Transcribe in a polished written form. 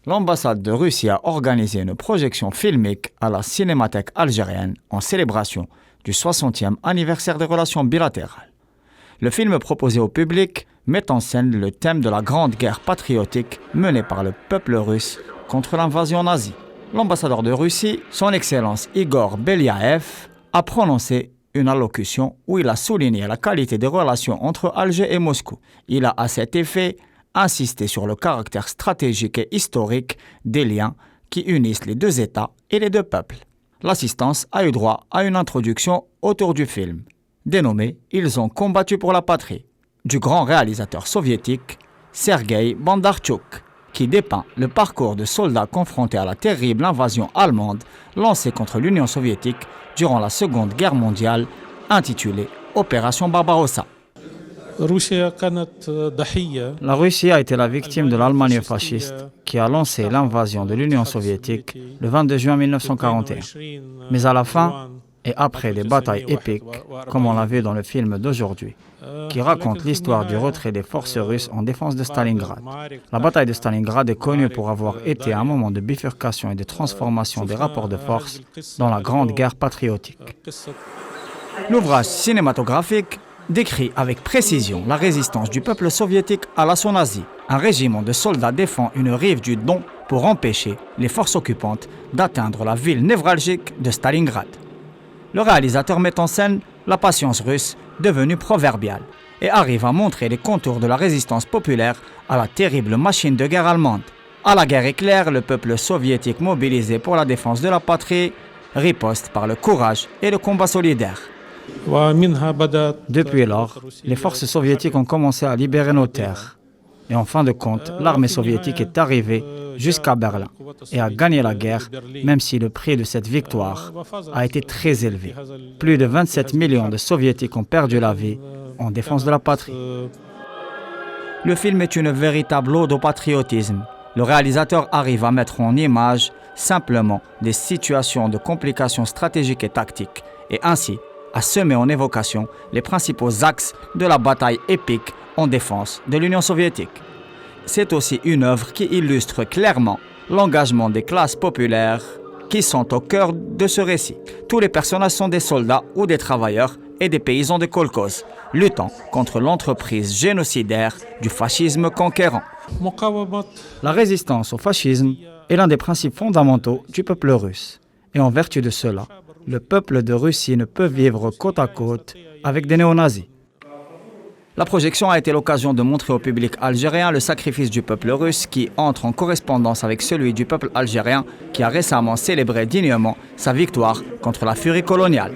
L'ambassade de Russie a organisé une projection filmique à la Cinémathèque algérienne en célébration du 60e anniversaire des relations bilatérales. Le film proposé au public met en scène le thème de la grande guerre patriotique menée par le peuple russe contre l'invasion nazie. L'ambassadeur de Russie, son Excellence Igor Beliaev, a prononcé une allocution où il a souligné la qualité des relations entre Alger et Moscou. Il a à cet effet insisté sur le caractère stratégique et historique des liens qui unissent les deux États et les deux peuples. L'assistance a eu droit à une introduction autour du film, dénommé « Ils ont combattu pour la patrie » du grand réalisateur soviétique Sergueï Bondarchuk, qui dépeint le parcours de soldats confrontés à la terrible invasion allemande lancée contre l'Union soviétique durant la Seconde Guerre mondiale, intitulée Opération Barbarossa. La Russie a été la victime de l'Allemagne fasciste qui a lancé l'invasion de l'Union soviétique le 22 juin 1941. Mais à la fin, et après des batailles épiques, comme on l'a vu dans le film d'aujourd'hui, qui raconte l'histoire du retrait des forces russes en défense de Stalingrad. La bataille de Stalingrad est connue pour avoir été un moment de bifurcation et de transformation des rapports de force dans la Grande Guerre patriotique. L'ouvrage cinématographique décrit avec précision la résistance du peuple soviétique à l'assaut nazi. Un régiment de soldats défend une rive du Don pour empêcher les forces occupantes d'atteindre la ville névralgique de Stalingrad. Le réalisateur met en scène la patience russe devenue proverbiale et arrive à montrer les contours de la résistance populaire à la terrible machine de guerre allemande. À la guerre éclair, le peuple soviétique mobilisé pour la défense de la patrie riposte par le courage et le combat solidaire. Depuis lors, les forces soviétiques ont commencé à libérer nos terres. Et en fin de compte, l'armée soviétique est arrivée jusqu'à Berlin et a gagné la guerre, même si le prix de cette victoire a été très élevé. Plus de 27 millions de Soviétiques ont perdu la vie en défense de la patrie. Le film est une véritable ode au patriotisme. Le réalisateur arrive à mettre en image simplement des situations de complications stratégiques et tactiques, et ainsi à semer en évocation les principaux axes de la bataille épique en défense de l'Union soviétique. C'est aussi une œuvre qui illustre clairement l'engagement des classes populaires qui sont au cœur de ce récit. Tous les personnages sont des soldats ou des travailleurs et des paysans de kolkhoz, luttant contre l'entreprise génocidaire du fascisme conquérant. La résistance au fascisme est l'un des principes fondamentaux du peuple russe. Et en vertu de cela, le peuple de Russie ne peut vivre côte à côte avec des néo-nazis. La projection a été l'occasion de montrer au public algérien le sacrifice du peuple russe qui entre en correspondance avec celui du peuple algérien qui a récemment célébré dignement sa victoire contre la furie coloniale.